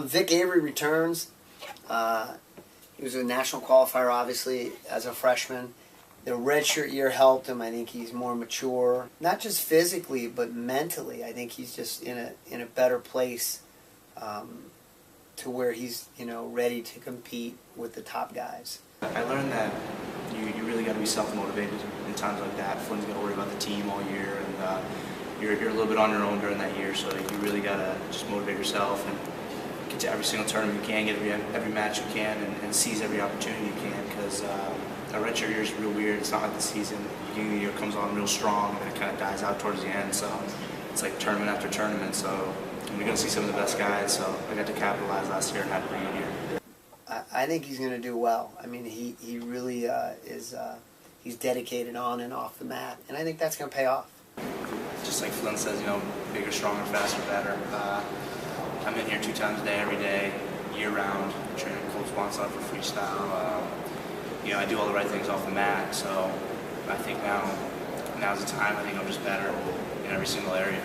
Vic Avery returns. He was a national qualifier, obviously, as a freshman. The redshirt year helped him. I think he's more mature, not just physically, but mentally. I think he's just in a better place to where he's ready to compete with the top guys. I learned that you really got to be self-motivated in times like that. Flynn's got to worry about the team all year, and you're a little bit on your own during that year. So you really got to just motivate yourself and get to every single tournament you can, get every match you can, and seize every opportunity you can. Because a redshirt year is real weird. It's not like the season. The beginning of the year comes on real strong, and then it kind of dies out towards the end. So it's like tournament after tournament. So we're going to see some of the best guys. So I got to capitalize last year and had a pretty good year. I think he's going to do well. I mean, he really is. He's dedicated on and off the mat, and I think that's going to pay off. Just like Flynn says, bigger, stronger, faster, better. I'm in here 2 times a day, every day, year-round, training cold spots out for freestyle. I do all the right things off the mat, so I think now's the time. I think I'm just better in every single area.